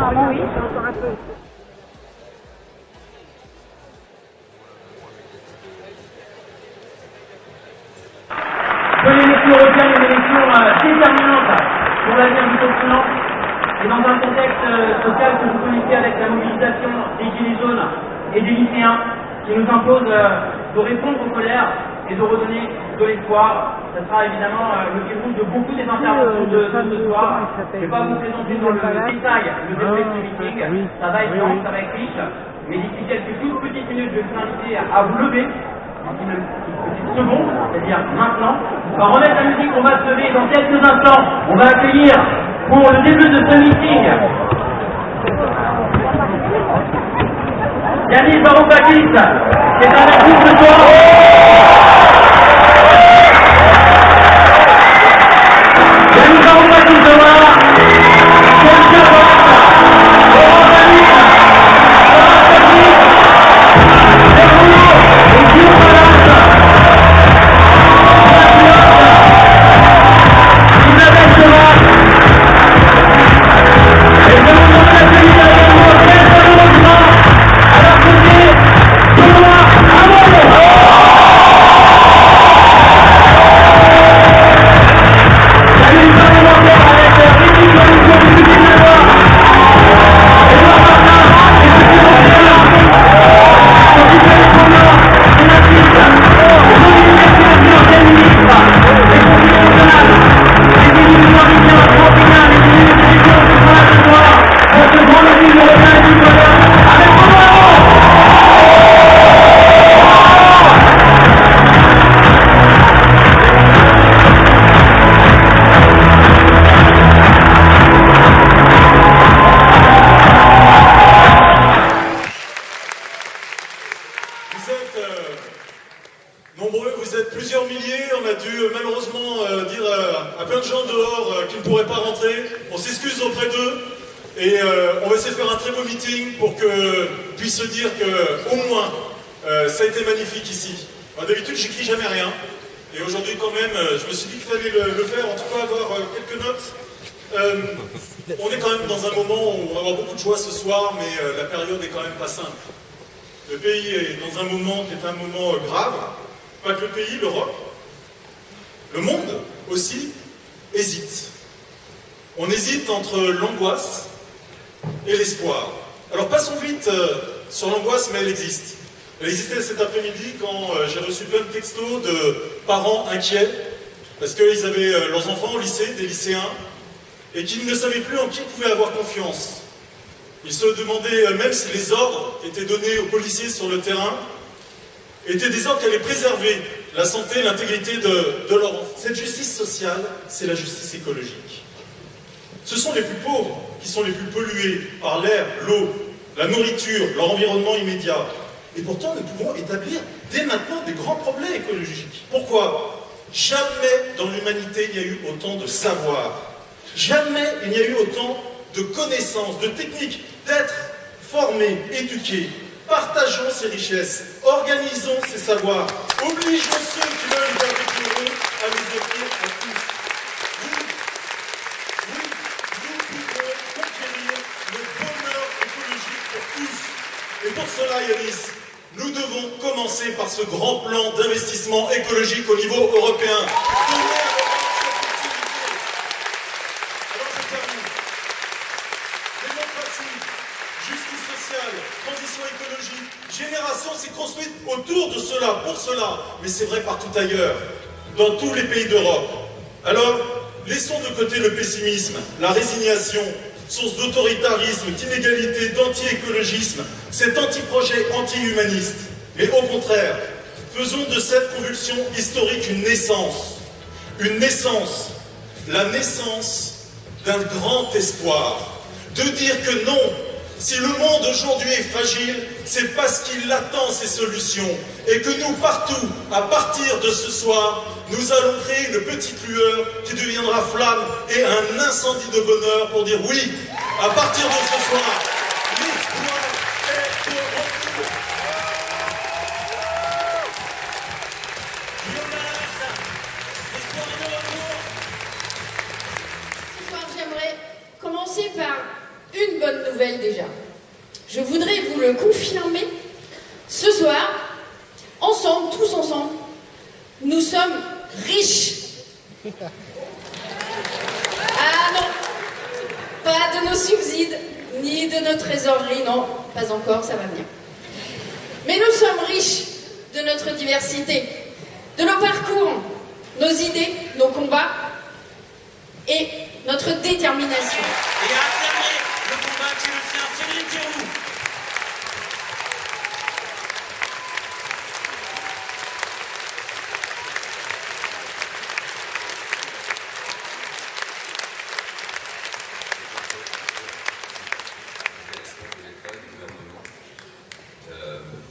Pardon, oui. L'élection européenne est une élection déterminante pour l'avenir du continent. Et dans un contexte social que vous connaissez avec la mobilisation des gilets jaunes et des lycéens qui nous impose de répondre aux colères et de redonner de l'espoir. Ce sera évidemment le fil rouge de beaucoup des interventions de ce soir. Je ne vais pas vous présenter dans le détail le déroulé de ce meeting. Ça va être long, ça va être riche. Mais d'ici quelques toutes petites minutes, je vais vous inviter à vous lever. Une petite seconde, c'est-à-dire maintenant. On va remettre la musique, on va se lever dans quelques instants. On va accueillir pour le début de ce meeting Yanis Varoufakis, qui est avec nous ce soir. Yanis Varoufakis de voir. Sergio Roberta, Laurent David, se dire que, au moins, ça a été magnifique ici. D'habitude, j'écris jamais rien. Et aujourd'hui, quand même, je me suis dit qu'il fallait le faire, en tout cas avoir quelques notes. On est quand même dans un moment où on va avoir beaucoup de joie ce soir, mais la période est quand même pas simple. Le pays est dans un moment qui est un moment grave. Pas que le pays, l'Europe. Le monde aussi hésite. On hésite entre l'angoisse et l'espoir. Alors passons vite sur l'angoisse, mais elle existe. Elle existait cet après-midi quand j'ai reçu plein de textos de parents inquiets parce qu'ils avaient leurs enfants au lycée, des lycéens, et qui ne savaient plus en qui ils pouvaient avoir confiance. Ils se demandaient même si les ordres qui étaient donnés aux policiers sur le terrain étaient des ordres qui allaient préserver la santé et l'intégrité de leur enfant. Cette justice sociale, c'est la justice écologique. Ce sont les plus pauvres qui sont les plus pollués par l'air, l'eau, la nourriture, leur environnement immédiat. Et pourtant, nous pouvons établir dès maintenant des grands problèmes écologiques. Pourquoi? Jamais dans l'humanité il n'y a eu autant de savoir. Jamais il n'y a eu autant de connaissances, de techniques, d'être formés, éduqués. Partageons ces richesses, organisons ces savoirs, obligeons ceux qui veulent une vie heureux à les offrir à tous. Et pour cela, Yanis, nous devons commencer par ce grand plan d'investissement écologique au niveau européen. Alors je termine. Démocratie, justice sociale, transition écologique, génération s'est construite autour de cela, pour cela. Mais c'est vrai partout ailleurs, dans tous les pays d'Europe. Alors, laissons de côté le pessimisme, la résignation, source d'autoritarisme, d'inégalité, d'anti-écologisme, cet anti-projet anti-humaniste. Mais au contraire, faisons de cette convulsion historique une naissance. Une naissance, la naissance d'un grand espoir. De dire que non, si le monde aujourd'hui est fragile, c'est parce qu'il attend ces solutions. Et que nous, partout, à partir de ce soir, nous allons créer une petite lueur qui deviendra flamme et un incendie de bonheur pour dire oui, à partir de ce soir, l'espoir est de retour. L'espoir est de retour. Ce soir, j'aimerais commencer par une bonne nouvelle. savez déjà. Je voudrais vous le confirmer. Ce soir, ensemble, tous ensemble, nous sommes riches. Ah non, pas de nos subsides, ni de notre trésorerie, non, pas encore, ça va venir. Mais nous sommes riches de notre diversité, de nos parcours, nos idées, nos combats et notre détermination. Et à affirmer le combat qui est le sien, Céline Diroux.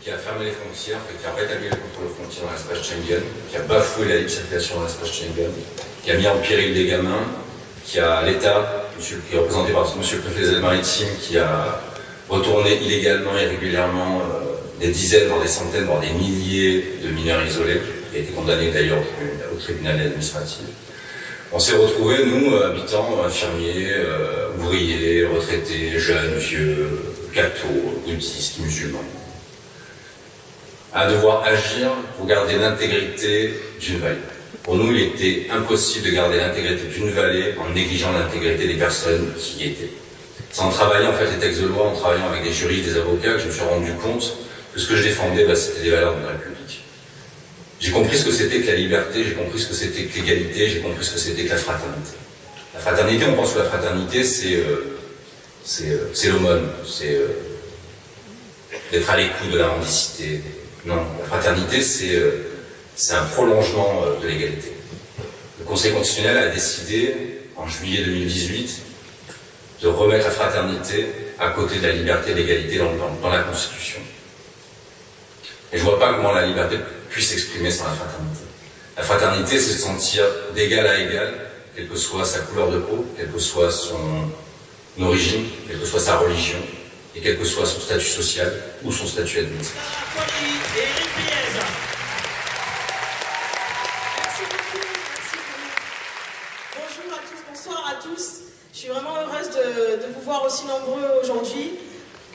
Qui a fermé les frontières, qui a rétabli le contrôle aux frontières dans l'espace Schengen, qui a bafoué la libre circulation dans l'espace Schengen, qui a mis en péril des gamins, qui a l'État, qui est représenté par M. le préfet des Alpes-Maritimes, qui a retourné illégalement et régulièrement des dizaines, voire des centaines, voire des milliers de mineurs isolés, qui a été condamné d'ailleurs au tribunal administratif. On s'est retrouvés, nous, habitants, infirmiers, ouvriers, retraités, jeunes, vieux, cathos, bouddhistes, musulmans, à devoir agir pour garder l'intégrité d'une vallée. Pour nous, il était impossible de garder l'intégrité d'une vallée en négligeant l'intégrité des personnes qui y étaient. C'est en travaillant en fait les textes de loi, en travaillant avec des juristes, des avocats, que je me suis rendu compte que ce que je défendais, c'était les valeurs de la République. J'ai compris ce que c'était que la liberté, j'ai compris ce que c'était que l'égalité, j'ai compris ce que c'était que la fraternité. La fraternité, on pense que la fraternité, c'est l'aumône, c'est d'être à l'écoute de la mendicité. Non, la fraternité, c'est un prolongement de l'égalité. Le Conseil constitutionnel a décidé, en juillet 2018, de remettre la fraternité à côté de la liberté et de l'égalité dans la Constitution. Et je ne vois pas comment la liberté puisse s'exprimer sans la fraternité. La fraternité, c'est se sentir d'égal à égal, quelle que soit sa couleur de peau, quelle que soit son origine, quelle que soit sa religion, et quel que soit son statut social ou son statut administratif. Et Eric Piez. Merci beaucoup. Bonjour à tous, bonsoir à tous. Je suis vraiment heureuse de vous voir aussi nombreux aujourd'hui.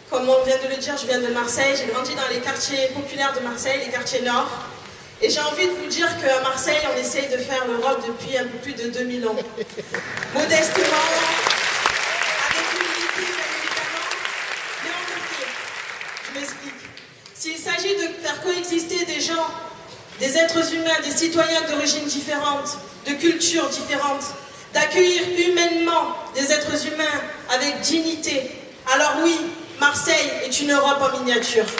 Comme on vient de le dire, je viens de Marseille. J'ai grandi dans les quartiers populaires de Marseille, les quartiers nord. Et j'ai envie de vous dire qu'à Marseille, on essaye de faire l'Europe depuis un peu plus de 2000 ans. Modestement, avec humilité, bien évidemment, mais on le fait. Je m'explique. S'il s'agit de faire coexister des gens, des êtres humains, des citoyens d'origines différentes, de cultures différentes, d'accueillir humainement des êtres humains avec dignité, alors oui, Marseille est une Europe en miniature. Marseille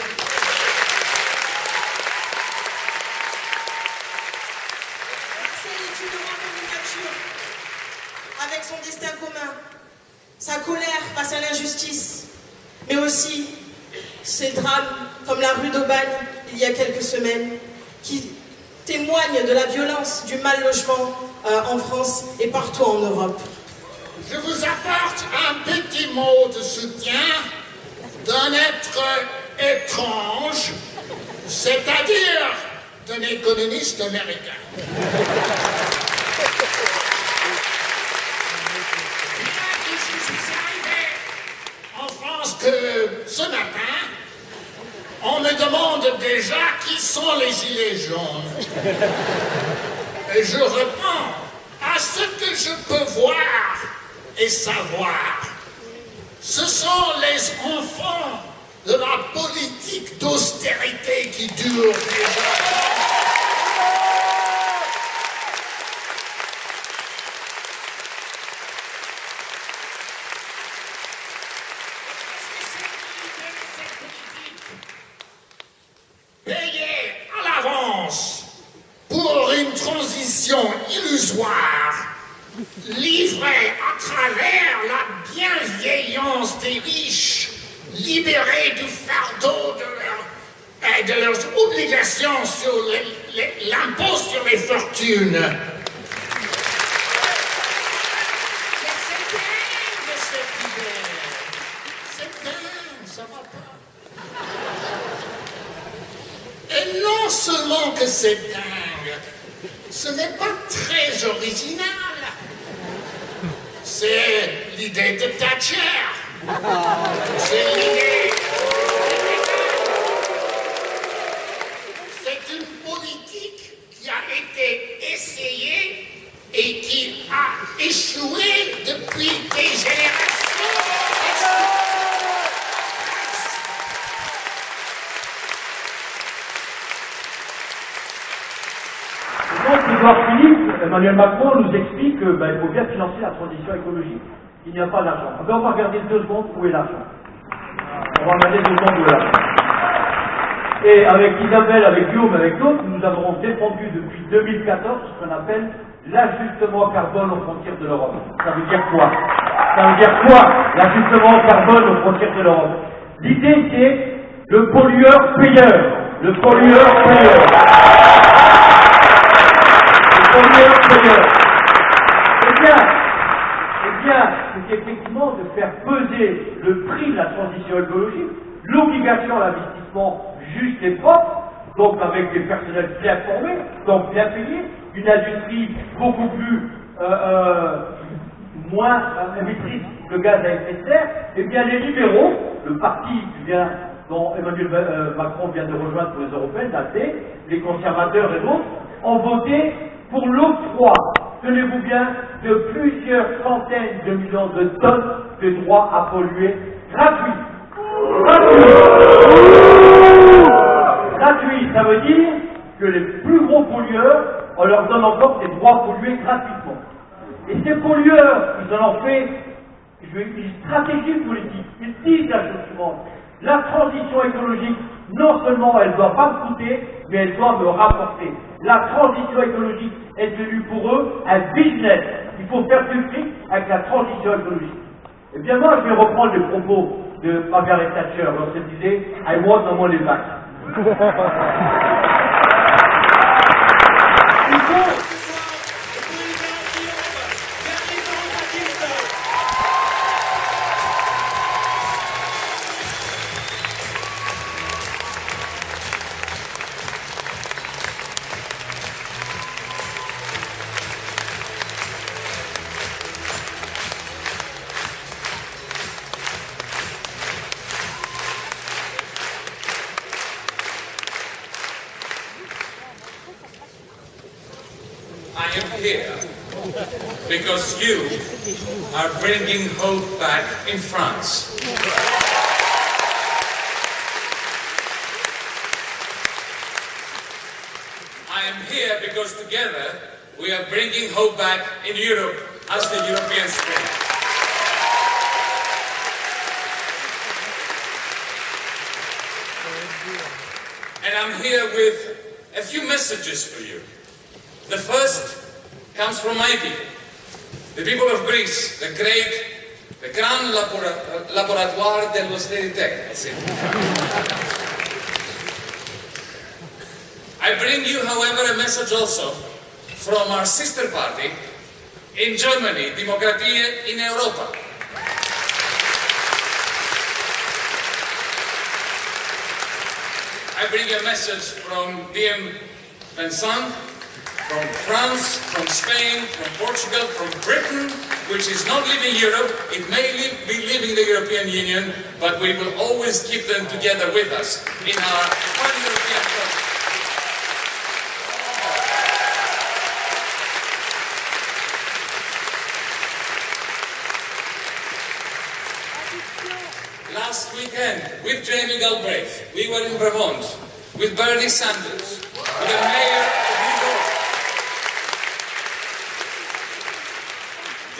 est une Europe en miniature, avec son destin commun, sa colère face à l'injustice, mais aussi ces drames comme la rue d'Aubagne il y a quelques semaines, qui témoignent de la violence du mal logement en France et partout en Europe. Je vous apporte un petit mot de soutien d'un être étrange, c'est-à-dire d'un économiste américain. Je suis arrivé en France que ce matin, on me demande déjà qui sont les gilets jaunes. Et je réponds à ce que je peux voir et savoir. Ce sont les enfants de la politique d'austérité qui dure déjà. Payé à l'avance pour une transition illusoire, livrée à travers la bienveillance des riches, libérés du fardeau de leurs obligations sur l'impôt sur les fortunes. C'est dingue, ça va pas. Et non seulement que c'est dingue, ce n'est pas très original. C'est l'idée de Thatcher. J'ai une idée. C'est une politique qui a été essayée et qui a échoué depuis des générations. Donc, Édouard Philippe, Emmanuel Macron nous explique qu'il faut bien financer la transition écologique. Il n'y a pas d'argent. On va regarder 2 secondes où est l'argent. On va regarder 2 secondes où est l'argent. Et avec Isabelle, avec Guillaume, avec d'autres, nous avons défendu depuis 2014 ce qu'on appelle l'ajustement carbone aux frontières de l'Europe. Ça veut dire quoi? Ça veut dire quoi, l'ajustement carbone aux frontières de l'Europe? L'idée, c'est le pollueur-payeur. Le pollueur-payeur. Eh bien, c'est effectivement de faire peser le prix de la transition écologique, l'obligation à l'investissement juste et propre, donc avec des personnels bien formés, donc bien payés, une industrie beaucoup plus moins émettrice de gaz à effet de serre. Eh bien, les libéraux, le parti dont Emmanuel Macron vient de rejoindre pour les européennes, l'ALDE, les conservateurs et d'autres, ont voté pour l'octroi, tenez-vous bien, de plusieurs centaines de millions de tonnes de droits à polluer gratuits. Gratuit, ça veut dire que les plus gros pollueurs, on leur donne encore des droits à polluer gratuitement. Et ces pollueurs, ils en ont fait une stratégie politique. Ils disent la chose suivante: la transition écologique, non seulement elle ne doit pas me coûter, mais elle doit me rapporter. La transition écologique est devenue pour eux un business. Il faut faire du fric avec la transition écologique. Eh bien moi, je vais reprendre les propos de Margaret Thatcher lorsqu'elle disait « I want no money back ». I am here because you are bringing hope back in France. I am here because together we are bringing hope back in Europe as the European Spring. And I'm here with a few messages for you. The first comes from my people, the people of Greece, the grand laboratoire de l'austérité. I bring you, however, a message also from our sister party in Germany, Demokratie in Europa. I bring a message from DM Vincent, from France, from Spain, from Portugal, from Britain, which is not leaving Europe. It may be leaving the European Union, but we will always keep them together with us in our one European project. Last weekend, with Jamie Galbraith, we were in Vermont, with Bernie Sanders, with the mayor of New York.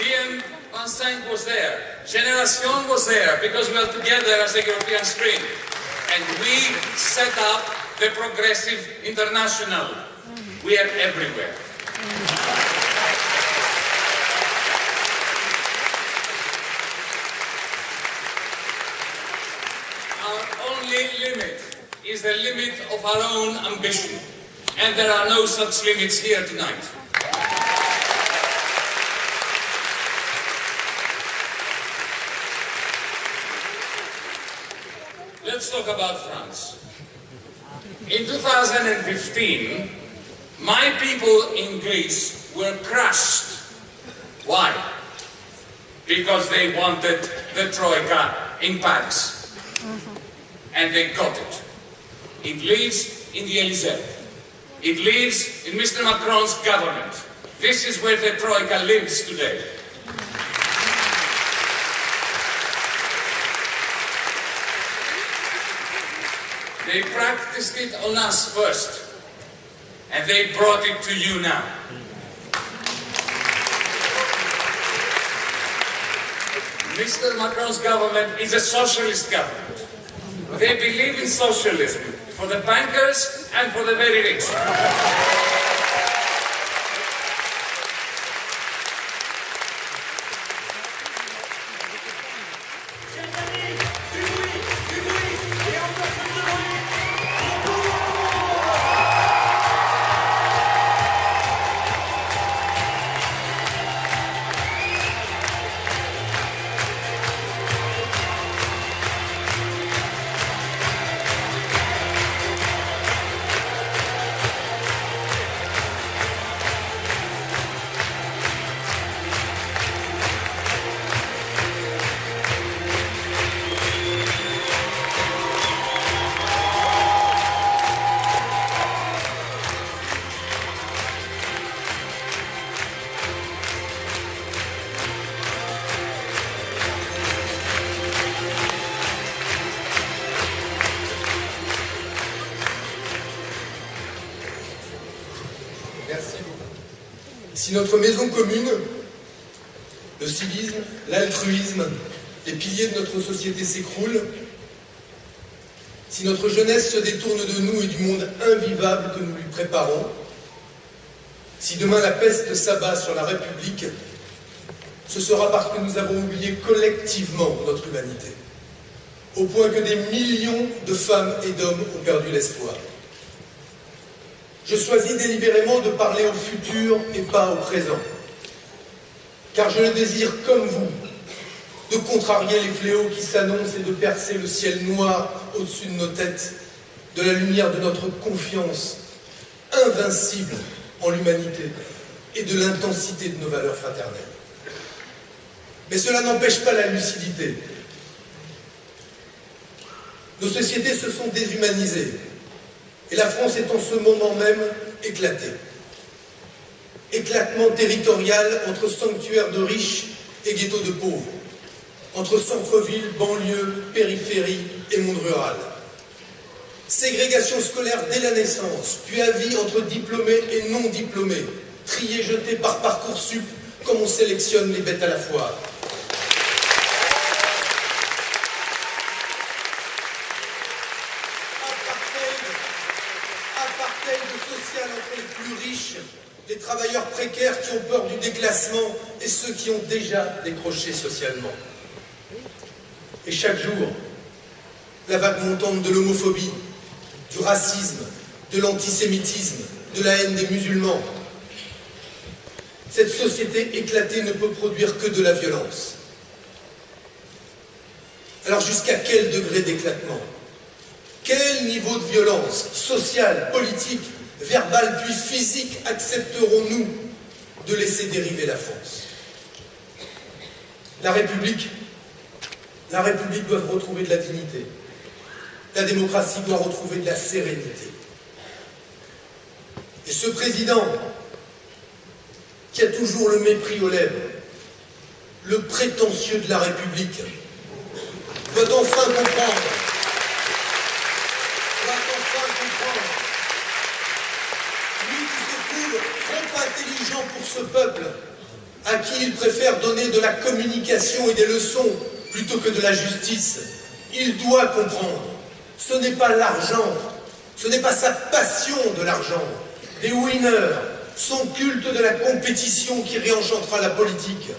DM Vincent was there, Génération was there, because we are together as the European Spring. And we set up the Progressive International. We are everywhere. Our only limit is the limit of our own ambition. And there are no such limits here tonight. Let's talk about France. In 2015, my people in Greece were crushed. Why? Because they wanted the Troika in Paris. And they got it. It lives in the Élysée. It lives in Mr. Macron's government. This is where the Troika lives today. They practiced it on us first, and they brought it to you now. Mr. Macron's government is a socialist government. They believe in socialism for the bankers and for the very rich. Si notre maison commune, le civisme, l'altruisme, les piliers de notre société s'écroulent, si notre jeunesse se détourne de nous et du monde invivable que nous lui préparons, si demain la peste s'abat sur la République, ce sera parce que nous avons oublié collectivement notre humanité, au point que des millions de femmes et d'hommes ont perdu l'espoir. Je choisis délibérément de parler au futur et pas au présent, car je le désire comme vous, de contrarier les fléaux qui s'annoncent et de percer le ciel noir au-dessus de nos têtes, de la lumière de notre confiance invincible en l'humanité et de l'intensité de nos valeurs fraternelles. Mais cela n'empêche pas la lucidité. Nos sociétés se sont déshumanisées. Et la France est en ce moment même éclatée. Éclatement territorial entre sanctuaires de riches et ghettos de pauvres, entre centre-ville, banlieue, périphérie et monde rural. Ségrégation scolaire dès la naissance, puis avis entre diplômés et non diplômés, triés, jetés par Parcoursup comme on sélectionne les bêtes à la foire. Social entre les plus riches, les travailleurs précaires qui ont peur du déclassement et ceux qui ont déjà décroché socialement. Et chaque jour, la vague montante de l'homophobie, du racisme, de l'antisémitisme, de la haine des musulmans. Cette société éclatée ne peut produire que de la violence. Alors jusqu'à quel degré d'éclatement? Quel niveau de violence sociale, politique, verbale puis physique accepterons-nous de laisser dériver la France? La République doit retrouver de la dignité. La démocratie doit retrouver de la sérénité. Et ce président, qui a toujours le mépris aux lèvres, le prétentieux de la République, doit enfin comprendre. Lui qui se trouve trop intelligent pour ce peuple, à qui il préfère donner de la communication et des leçons plutôt que de la justice, il doit comprendre. Ce n'est pas l'argent, ce n'est pas sa passion de l'argent, des winners, son culte de la compétition qui réenchantera la politique.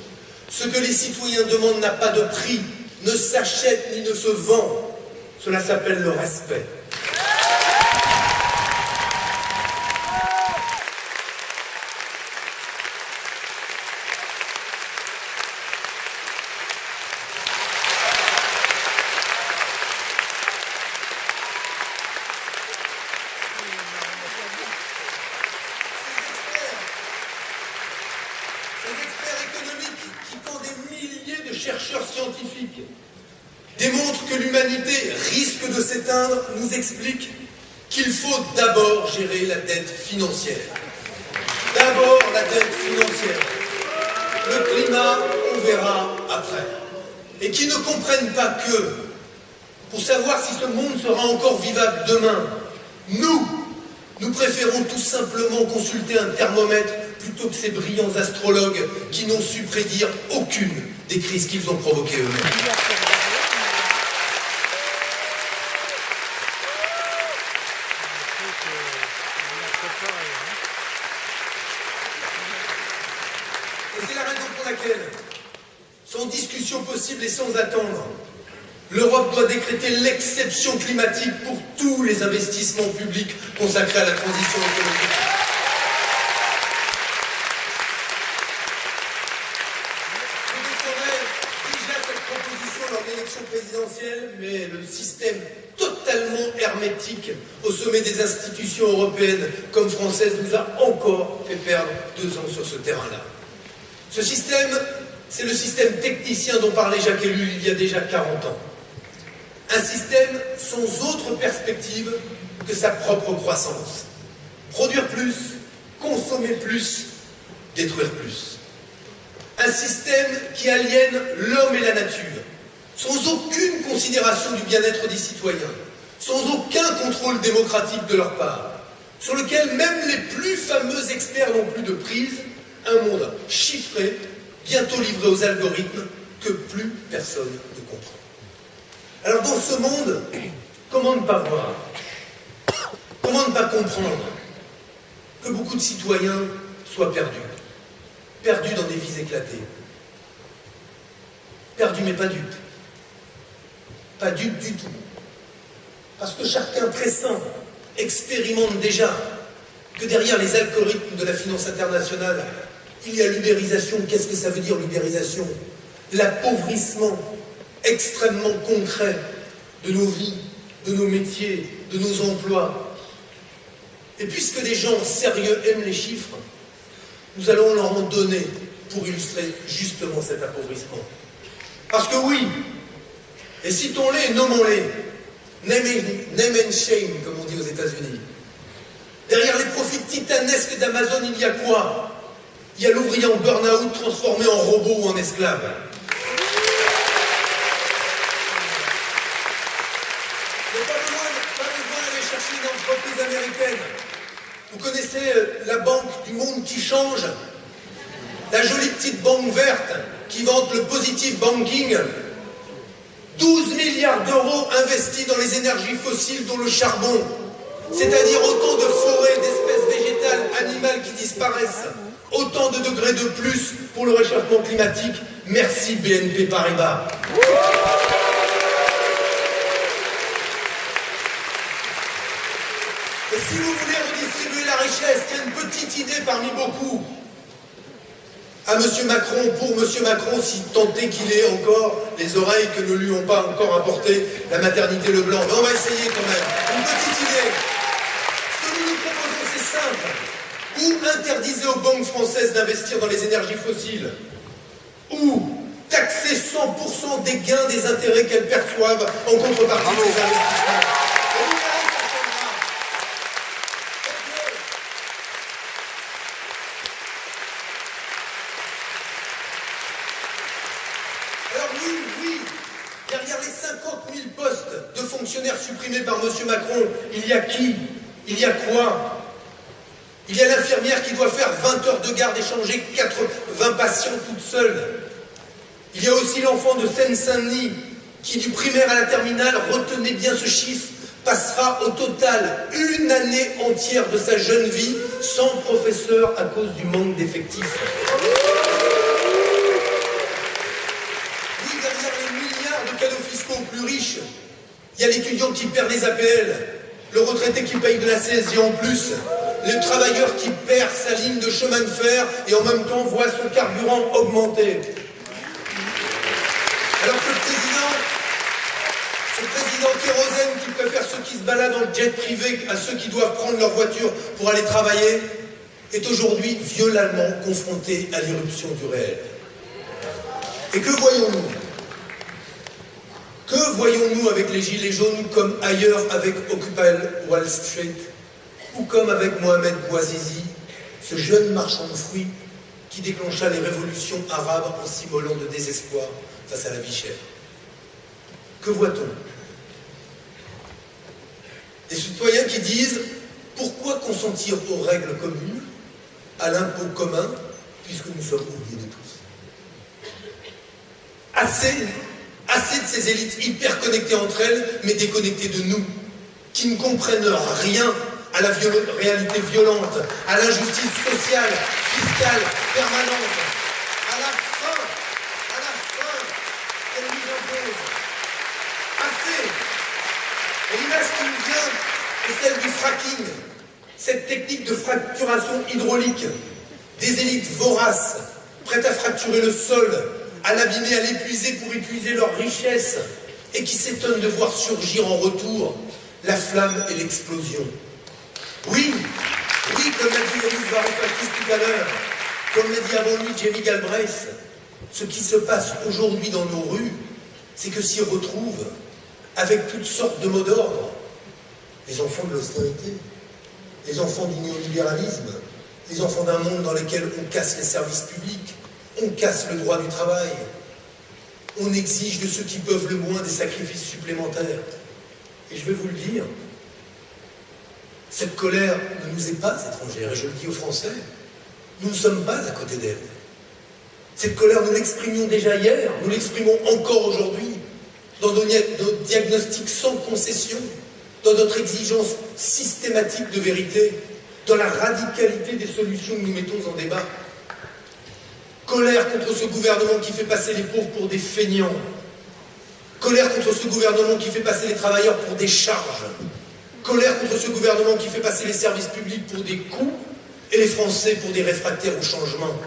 Ce que les citoyens demandent n'a pas de prix, ne s'achète ni ne se vend. Cela s'appelle le respect. Chercheurs scientifiques scientifiques démontrent que l'humanité risque de s'éteindre, nous expliquent qu'il faut d'abord gérer la dette financière. D'abord la dette financière. Le climat, on verra après. Et qui ne comprennent pas que, pour savoir si ce monde sera encore vivable demain, nous préférons tout simplement consulter un thermomètre plutôt que ces brillants astrologues qui n'ont su prédire aucune des crises qu'ils ont provoquées eux-mêmes. Et c'est la raison pour laquelle, sans discussion possible et sans attendre, l'Europe doit décréter l'exception climatique pour tous les investissements publics consacrés à la transition écologique. Je défendrai déjà cette proposition lors de l'élection présidentielle, mais le système totalement hermétique au sommet des institutions européennes comme françaises nous a encore fait perdre 2 ans sur ce terrain-là. Ce système, c'est le système technicien dont parlait Jacques Ellul il y a déjà 40 ans. Un système sans autre perspective que sa propre croissance. Produire plus, consommer plus, détruire plus. Un système qui aliène l'homme et la nature, sans aucune considération du bien-être des citoyens, sans aucun contrôle démocratique de leur part, sur lequel même les plus fameux experts n'ont plus de prise, un monde chiffré, bientôt livré aux algorithmes, que plus personne ne comprend. Alors dans ce monde, comment ne pas voir, comment ne pas comprendre que beaucoup de citoyens soient perdus, perdus dans des vies éclatées, perdus mais pas dupes, pas dupes du tout, parce que chacun pressent, expérimente déjà que derrière les algorithmes de la finance internationale, il y a l'ubérisation. Qu'est-ce que ça veut dire l'ubérisation? L'appauvrissement extrêmement concret de nos vies, de nos métiers, de nos emplois. Et puisque des gens sérieux aiment les chiffres, nous allons leur en donner pour illustrer justement cet appauvrissement. Parce que oui, et citons-les et nommons-les, name and shame, comme on dit aux États-Unis. Derrière les profits titanesques d'Amazon, il y a quoi? Il y a l'ouvrier en burn-out transformé en robot ou en esclave. Il n'y a pas besoin d'aller chercher une entreprise américaine. Vous connaissez la banque du monde qui change? La jolie petite banque verte qui vante le positive banking. 12 milliards d'euros investis dans les énergies fossiles, dont le charbon. C'est-à-dire autant de forêts, d'espèces végétales, animales qui disparaissent. Autant de degrés de plus pour le réchauffement climatique. Merci BNP Paribas. Et si vous voulez redistribuer la richesse, il y a une petite idée parmi beaucoup. À M. Macron, pour M. Macron, si tant est qu'il ait encore les oreilles que ne lui ont pas encore apporté la maternité Leblanc. Mais on va essayer quand même. Une petite idée. Ce que nous nous proposons, c'est simple. Ou interdisez aux banques françaises d'investir dans les énergies fossiles, ou taxer 100% des gains des intérêts qu'elles perçoivent en contrepartie de ces investissements. Et vous verrez que ça changera. Alors oui, derrière les 50 000 postes de fonctionnaires supprimés par M. Macron, il y a qui? Il y a quoi? Il y a l'infirmière qui doit faire 20 heures de garde et changer 80 patients toute seule. Il y a aussi l'enfant de Seine-Saint-Denis qui, du primaire à la terminale, retenez bien ce chiffre, passera au total 1 année entière de sa jeune vie sans professeur à cause du manque d'effectifs. Oui, derrière les milliards de cadeaux fiscaux aux plus riches, il y a l'étudiant qui perd les APL, le retraité qui paye de la CSG en plus, le travailleur qui perd sa ligne de chemin de fer et en même temps voit son carburant augmenter. Alors ce président kérosène qui préfère ceux qui se baladent dans le jet privé à ceux qui doivent prendre leur voiture pour aller travailler, est aujourd'hui violemment confronté à l'irruption du réel. Et que voyons-nous? Que voyons-nous avec les Gilets jaunes comme ailleurs avec Occupy Wall Street ou comme avec Mohamed Bouazizi, ce jeune marchand de fruits qui déclencha les révolutions arabes en s'immolant de désespoir face à la vie chère? Que voit-on? Des citoyens qui disent « Pourquoi consentir aux règles communes, à l'impôt commun, puisque nous sommes oubliés de tous ?» Assez de ces élites hyper connectées entre elles, mais déconnectées de nous, qui ne comprennent rien à la réalité violente, à l'injustice sociale, fiscale, permanente, à la faim qu'elle nous impose. Assez. Et l'image qui nous vient est celle du fracking, cette technique de fracturation hydraulique, des élites voraces, prêtes à fracturer le sol, à l'abîmer, à l'épuiser pour épuiser leur richesse, et qui s'étonnent de voir surgir en retour la flamme et l'explosion. Oui, comme l'a dit Yanis Varoufakis tout à l'heure, comme l'a dit avant lui Jerry Galbraith, ce qui se passe aujourd'hui dans nos rues, c'est que s'y retrouvent, avec toutes sortes de mots d'ordre, les enfants de l'austérité, les enfants du néolibéralisme, les enfants d'un monde dans lequel on casse les services publics, on casse le droit du travail, on exige de ceux qui peuvent le moins des sacrifices supplémentaires. Et je vais vous le dire, cette colère ne nous est pas étrangère, et je le dis aux Français, nous ne sommes pas à côté d'elle. Cette colère, nous l'exprimions déjà hier, nous l'exprimons encore aujourd'hui, dans nos diagnostics sans concession, dans notre exigence systématique de vérité, dans la radicalité des solutions que nous mettons en débat. Colère contre ce gouvernement qui fait passer les pauvres pour des feignants. Colère contre ce gouvernement qui fait passer les travailleurs pour des charges. Colère contre ce gouvernement qui fait passer les services publics pour des coûts et les Français pour des réfractaires au changement.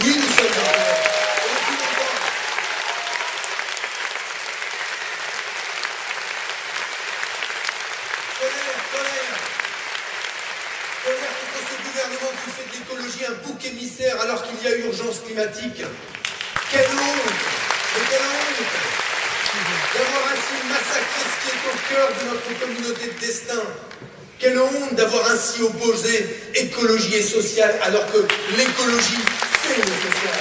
Oui, nous sommes en colère. Colère contre ce gouvernement qui fait de l'écologie un bouc émissaire alors qu'il y a urgence climatique. Quelle honte! Mais quelle honte d'avoir ainsi massacré ce qui est au cœur de notre communauté de destin. Quelle honte d'avoir ainsi opposé écologie et social alors que l'écologie, c'est le social.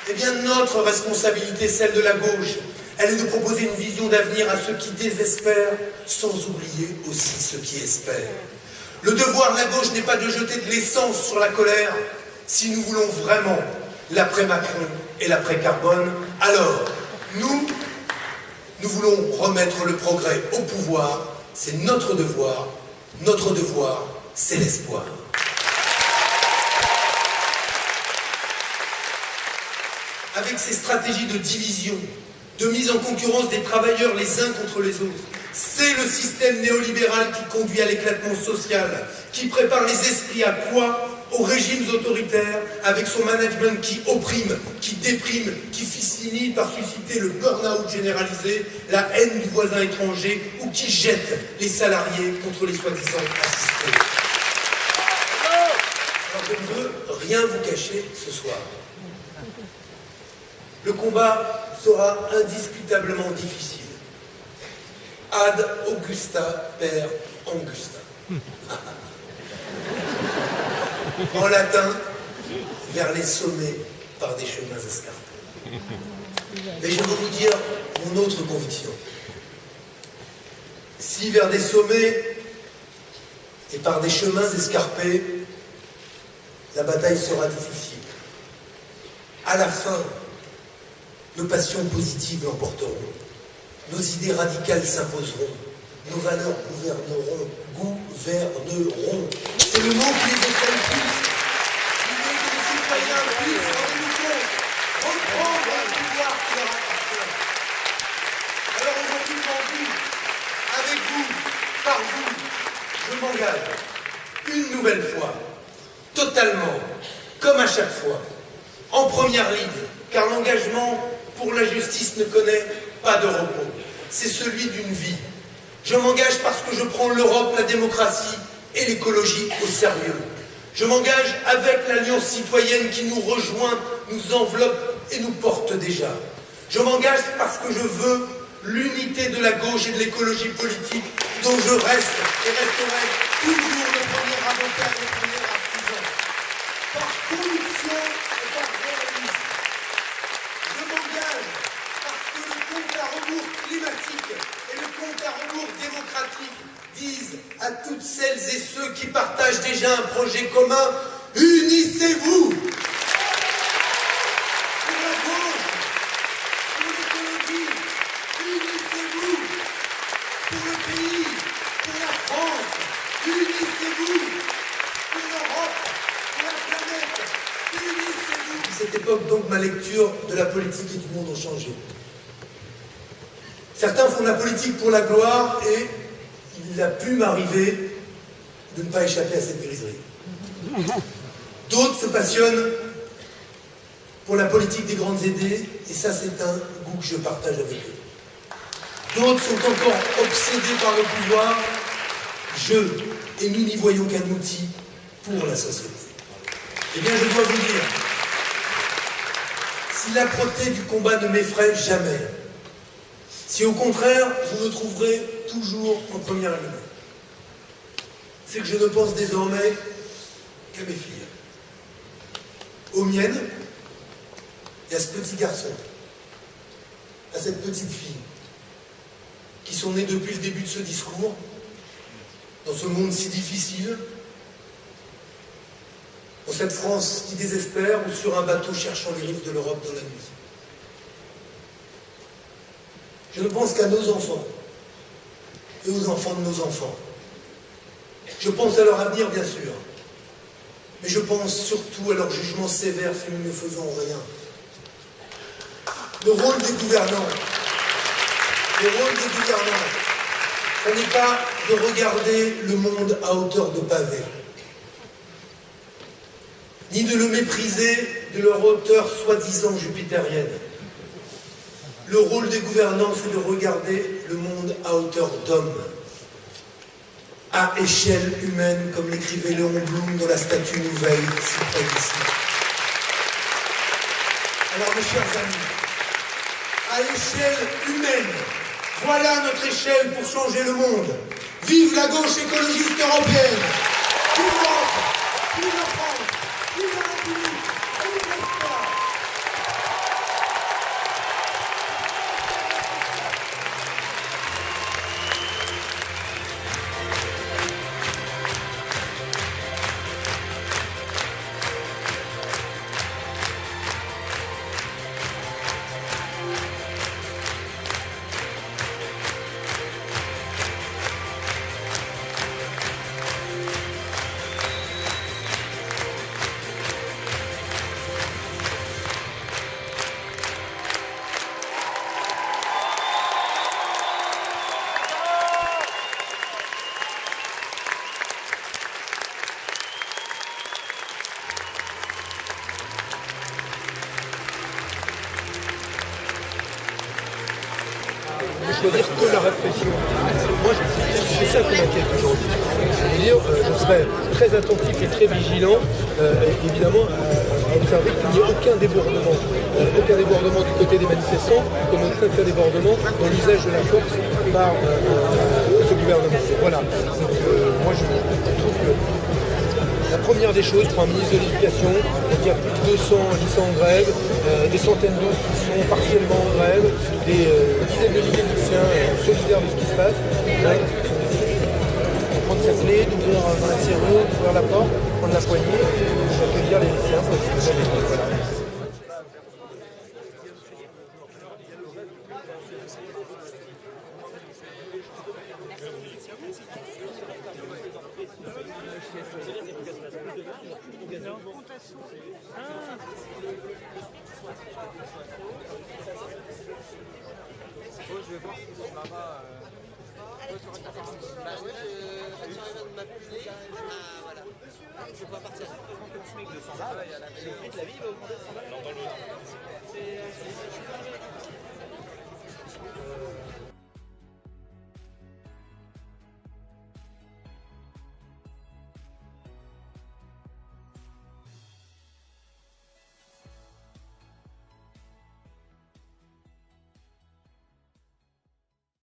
Eh bien, notre responsabilité, celle de la gauche, elle est de proposer une vision d'avenir à ceux qui désespèrent, sans oublier aussi ceux qui espèrent. Le devoir de la gauche n'est pas de jeter de l'essence sur la colère. Si nous voulons vraiment l'après-Macron et l'après-Carbone, alors nous voulons remettre le progrès au pouvoir. C'est notre devoir. Notre devoir, c'est l'espoir. Avec ces stratégies de division, de mise en concurrence des travailleurs les uns contre les autres, c'est le système néolibéral qui conduit à l'éclatement social, qui prépare les esprits à quoi? Aux régimes autoritaires, avec son management qui opprime, qui déprime, qui finit par susciter le burn-out généralisé, la haine du voisin étranger, ou qui jette les salariés contre les soi-disant assistés. Alors je ne veux rien vous cacher ce soir. Le combat sera indiscutablement difficile. Ad Augusta per Angusta. En latin, vers les sommets par des chemins escarpés. Mais je veux vous dire mon autre conviction. Si vers des sommets et par des chemins escarpés, la bataille sera difficile, à la fin, nos passions positives l'emporteront, nos idées radicales s'imposeront, nos valeurs gouverneront. C'est le mot qui les effraie le plus. L'idée que les citoyens puissent, en nouveau, reprendre le pouvoir qui leur appartient. Alors aujourd'hui, pour vous, avec vous, par vous, je m'engage une nouvelle fois, totalement, comme à chaque fois, en première ligne, car l'engagement pour la justice ne connaît pas de repos. C'est celui d'une vie Je m'engage parce que je prends l'Europe, la démocratie et l'écologie au sérieux. Je m'engage avec l'Alliance citoyenne qui nous rejoint, nous enveloppe et nous porte déjà. Je m'engage parce que je veux l'unité de la gauche et de l'écologie politique dont je reste et resterai toujours le premier avocat et le premier artisan. Par conviction et par réalisme. Je m'engage parce que le compte à rebours climatique et le compte à rebours démocratique disent à toutes celles et ceux qui partagent déjà un projet commun, unissez-vous! Pour la gauche, pour l'écologie, unissez-vous! Pour le pays, pour la France, unissez-vous! Pour l'Europe, pour la planète, unissez-vous! À cette époque, donc, ma lecture de la politique et du monde ont changé. Certains font de la politique pour la gloire et il a pu m'arriver de ne pas échapper à cette griserie. D'autres se passionnent pour la politique des grandes idées, et ça c'est un goût que je partage avec eux. D'autres sont encore obsédés par le pouvoir. Je et nous n'y voyons qu'un outil pour la société. Eh bien, je dois vous dire, si l'âpreté du combat ne m'effraie jamais, si au contraire, vous me trouverez toujours en première ligne, c'est que je ne pense désormais qu'à mes filles. Aux miennes et à ce petit garçon, à cette petite fille, qui sont nées depuis le début de ce discours, dans ce monde si difficile, dans cette France qui désespère ou sur un bateau cherchant les rives de l'Europe dans la nuit. Je ne pense qu'à nos enfants et aux enfants de nos enfants. Je pense à leur avenir, bien sûr, mais je pense surtout à leur jugement sévère si nous ne faisons rien. Le rôle des gouvernants, ce n'est pas de regarder le monde à hauteur de pavé, ni de le mépriser de leur hauteur soi-disant jupitérienne. Le rôle des gouvernants, c'est de regarder le monde à hauteur d'homme, à échelle humaine, comme l'écrivait Léon Blum dans la statue nouvelle, si près d'ici. Alors, mes chers amis, à l'échelle humaine, voilà notre échelle pour changer le monde. Vive la gauche écologiste européenne! Vive l'Europe! Vive la France! Vive la République! Vive l'espoir! choisir que la répression. Moi, c'est ça qui m'inquiète aujourd'hui. Je serais très attentif et très vigilant, évidemment, à observer qu'il n'y ait aucun débordement du côté des manifestants, comme aucun débordement dans l'usage de la force par ce gouvernement. Voilà. Donc, moi, je trouve que la première des choses pour un ministre de l'Éducation, il y a plus de 200 lycéens en grève, des centaines d'autres qui sont partiellement en grève, des dizaines de milliers de lycéens solidaires de ce qui se passe. Prendre sa clé, d'ouvrir un serrure, d'ouvrir la porte, prendre la poignée, d'accueillir les lycéens. Voilà. Je vais voir si son maman. Toi, tu restes à Paris. Bah, ouais, quand tu arrives à m'appeler, voilà. Je peux pas partir. Le prix de la vie va augmenter de 100 balles.